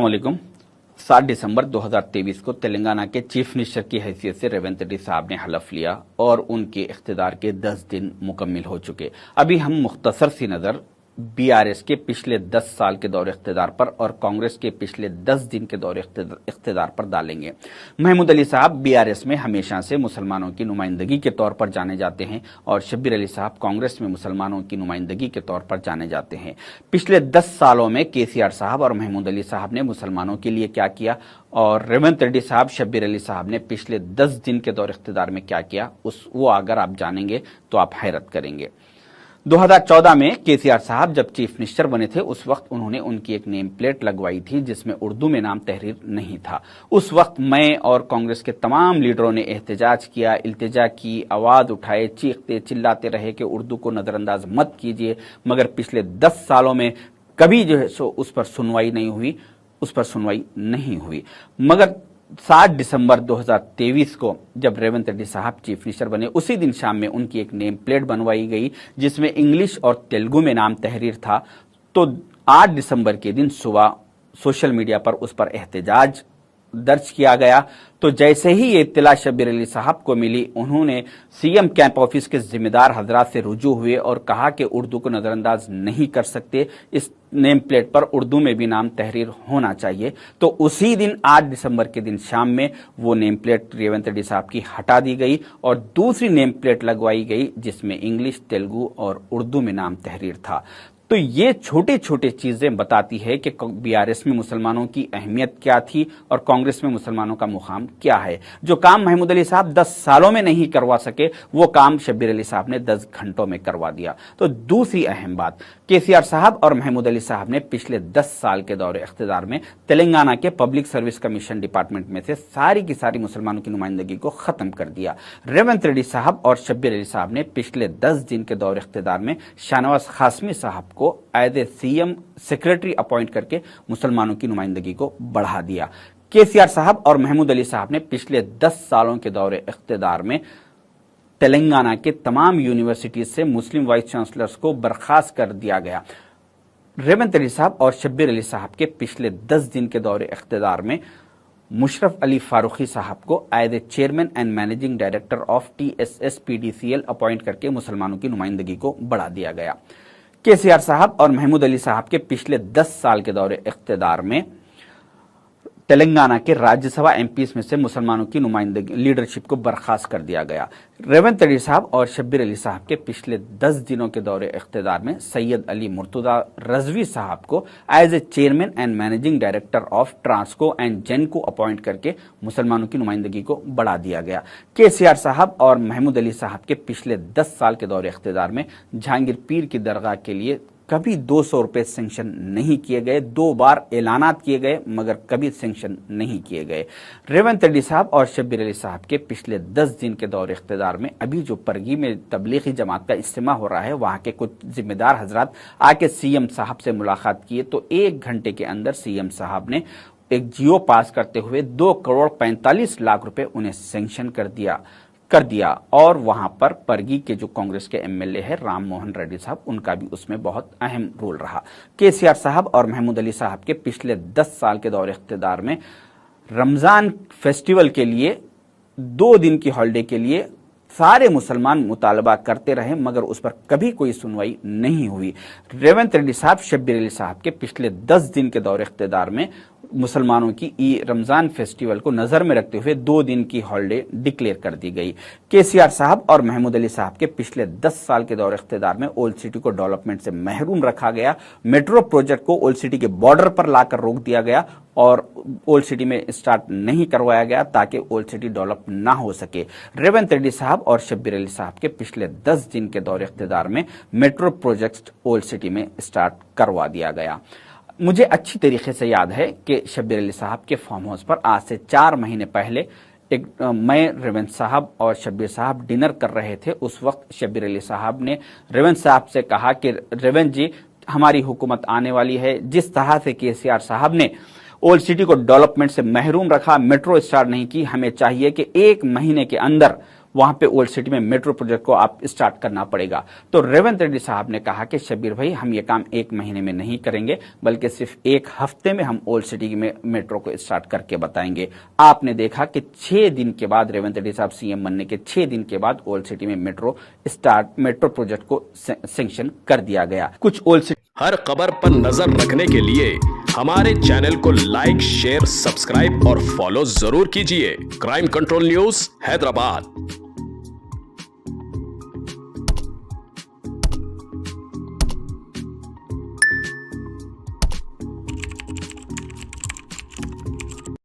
अस्सलामुअलैकुम। 7 दिसंबर 2023 को तेलंगाना के चीफ मिनिस्टर की हैसियत से रेवंत रेड्डी साहब ने हलफ लिया और उनके इख्तिदार के 10 दिन मुकम्मिल हो चुके। अभी हम मुख्तसर सी नज़र बीआरएस के पिछले 10 साल के दौरे इख्तिदार पर और कांग्रेस के पिछले 10 दिन के दौरे इख्तिदार पर डालेंगे। महमूद अली साहब बीआरएस में हमेशा से मुसलमानों की नुमाइंदगी के तौर पर जाने जाते हैं और शब्बीर अली साहब कांग्रेस में मुसलमानों की नुमाइंदगी के तौर पर जाने जाते हैं। पिछले 10 सालों में केसीआर साहब और महमूद अली साहब ने मुसलमानों के लिए क्या किया और रेवंत रेड्डी साहब शब्बीर अली साहब ने पिछले 10 दिन के दौरे इख्तिदार में क्या किया, वो अगर आप जानेंगे तो आप हैरत करेंगे। 2014 में केसीआर साहब जब चीफ मिनिस्टर बने थे उस वक्त उन्होंने उनकी एक नेम प्लेट लगवाई थी जिसमें उर्दू में नाम तहरीर नहीं था। उस वक्त मैं और कांग्रेस के तमाम लीडरों ने एहतजाज किया, इल्तिजा की, आवाज उठाए, चीखते चिल्लाते रहे कि उर्दू को नजरअंदाज मत कीजिए, मगर पिछले 10 सालों में कभी जो है सो उस पर सुनवाई नहीं हुई। मगर 7 दिसंबर 2023 को जब रेवंत रेड्डी साहब चीफ मिनिस्टर बने उसी दिन शाम में उनकी एक नेम प्लेट बनवाई गई जिसमें इंग्लिश और तेलुगु में नाम तहरीर था। तो 8 दिसंबर के दिन सुबह सोशल मीडिया पर उस पर एहतजाज दर्ज किया गया। तो जैसे ही ये इत्तला शब्बीर अली साहब को मिली उन्होंने सीएम कैंप ऑफिस के जिम्मेदार हजरात से रुजू हुए और कहा कि उर्दू को नजरअंदाज नहीं कर सकते, इस नेम प्लेट पर उर्दू में भी नाम तहरीर होना चाहिए। तो उसी दिन 8 दिसंबर के दिन शाम में वो नेम प्लेट रेवंत रेड्डी साहब की हटा दी गई और दूसरी नेम प्लेट लगवाई गई जिसमें इंग्लिश, तेलुगु और उर्दू में नाम तहरीर था। तो ये छोटे छोटे चीजें बताती है कि बीआरएस में मुसलमानों की अहमियत क्या थी और कांग्रेस में मुसलमानों का मुकाम क्या है। जो काम महमूद अली साहब 10 सालों में नहीं करवा सके वो काम शब्बीर अली साहब ने 10 घंटों में करवा दिया। तो दूसरी अहम बात, केसीआर साहब और महमूद अली साहब ने पिछले 10 साल के दौरे इख्तिदार में तेलंगाना के पब्लिक सर्विस कमीशन डिपार्टमेंट में से सारी की सारी मुसलमानों की नुमाइंदगी को खत्म कर दिया। रेवंत रेड्डी साहब और शब्बीर अली साहब ने पिछले 10 दिन के दौरे इख्तिदार में शाहनवाज कासमी साहब को as a CM secretary appoint करके मुसलमानों की नुमाइंदगी को बढ़ा दिया। केसीआर साहब और महमूद अली साहब ने पिछले 10 सालों के दौरे इख्तिदार में तेलंगाना के तमाम यूनिवर्सिटीज से मुस्लिम वाइस चांसलर्स को बर्खास्त कर दिया गया। रेवंत अली साहब और शब्बीर अली साहब के पिछले 10 दिन के दौरे इख्तिदार में मुशर्रफ अली फारूकी साहब को as a chairman and managing director of TSS-PDCL appoint करके मुसलमानों की नुमाइंदगी को बढ़ा दिया गया। केसीआर साहब और महमूद अली साहब के पिछले 10 साल के दौरे इख्तिदार में तेलंगाना के राज्यसभा एमपीज में से मुसलमानों की नुमाइंदगी लीडरशिप को बर्खास्त कर दिया गया। रेवंत रेड्डी साहब और शब्बीर अली साहब के पिछले 10 दिनों के दौरे इख्तिदार में सैयद अली मुर्तजा रजवी साहब को as a chairman and managing director of Transco and Genco appoint करके मुसलमानों की नुमाइंदगी को बढ़ा दिया गया। केसीआर साहब और महमूद अली साहब के पिछले 10 साल के दौरे इख्तिदार में जहांगीर पीर की दरगाह के लिए कभी 200 रुपए सेंक्शन नहीं किए गए। 2 बार ऐलानात किए गए मगर कभी सेंक्शन नहीं किए गए। रेवंत रेड्डी साहब और शब्बीर अली साहब के पिछले 10 दिन के दौरे इख्तिदार में अभी जो परगी में तबलीगी जमात का इज्तिमा हो रहा है वहां के कुछ जिम्मेदार हजरात आके सीएम साहब से मुलाकात किए तो 1 घंटे के अंदर सीएम साहब ने एक जियो पास करते हुए 2 करोड़ 45 लाख रुपए उन्हें सेंक्शन कर दिया और वहां पर परगी के जो कांग्रेस के एमएलए है राम मोहन रेड्डी साहब उनका भी उसमें बहुत अहम रोल रहा। केसीआर साहब और महमूद अली साहब के पिछले 10 साल के दौरे इख्तिदार में रमजान फेस्टिवल के लिए 2 दिन की हॉलिडे के लिए सारे मुसलमान मुतालबा करते रहे मगर उस पर कभी कोई सुनवाई नहीं हुई। रेवंत रेड्डी साहब शब्बीर अली साहब के पिछले 10 दिन के दौरे इख्तिदार में मुसलमानों की रमजान फेस्टिवल को नजर में रखते हुए 2 दिन की हॉलिडे डिक्लेयर कर दी गई। केसीआर साहब और महमूद अली साहब के पिछले 10 साल के दौरे इख्तिदार में ओल्ड सिटी को डेवलपमेंट से महरूम रखा गया। मेट्रो प्रोजेक्ट को ओल्ड सिटी के बॉर्डर पर लाकर रोक दिया गया और ओल्ड सिटी में स्टार्ट नहीं करवाया गया ताकि ओल्ड सिटी डेवलप ना हो सके। रेवंत रेड्डी साहब और शब्बीर अली साहब के पिछले 10 दिन के दौरे इख्तिदार में मेट्रो प्रोजेक्ट ओल्ड सिटी में स्टार्ट करवा दिया गया। मुझे अच्छी तरीके से याद है कि शब्बीर अली साहब के फार्म हाउस पर आज से 4 महीने पहले मैं रेवंत साहब और शब्बीर साहब डिनर कर रहे थे। उस वक्त शब्बीर अली साहब ने रेवंत साहब से कहा कि रेवंत जी हमारी हुकूमत आने वाली है। जिस तरह से केसीआर साहब ने ओल्ड सिटी को डेवलपमेंट से महरूम रखा, मेट्रो स्टार्ट नहीं की, हमें चाहिए कि 1 महीने के अंदर वहां पे ओल्ड सिटी में मेट्रो प्रोजेक्ट को आप स्टार्ट करना पड़ेगा। तो रेवंत रेड्डी साहब ने कहा कि शब्बीर भाई, हम ये काम 1 महीने में नहीं करेंगे, बल्कि सिर्फ 1 हफ्ते में हम ओल्ड सिटी में मेट्रो को स्टार्ट करके बताएंगे। आपने देखा कि 6 दिन के बाद रेवंत रेड्डी साहब सीएम बनने के 6 दिन के बाद ओल्ड सिटी में मेट्रो प्रोजेक्ट को सैंक्शन कर दिया गया। कुछ ओल्ड सिटी हर खबर पर नजर रखने के लिए हमारे चैनल को लाइक, शेयर, सब्सक्राइब और फॉलो जरूर कीजिए। Crime control news Hyderabad.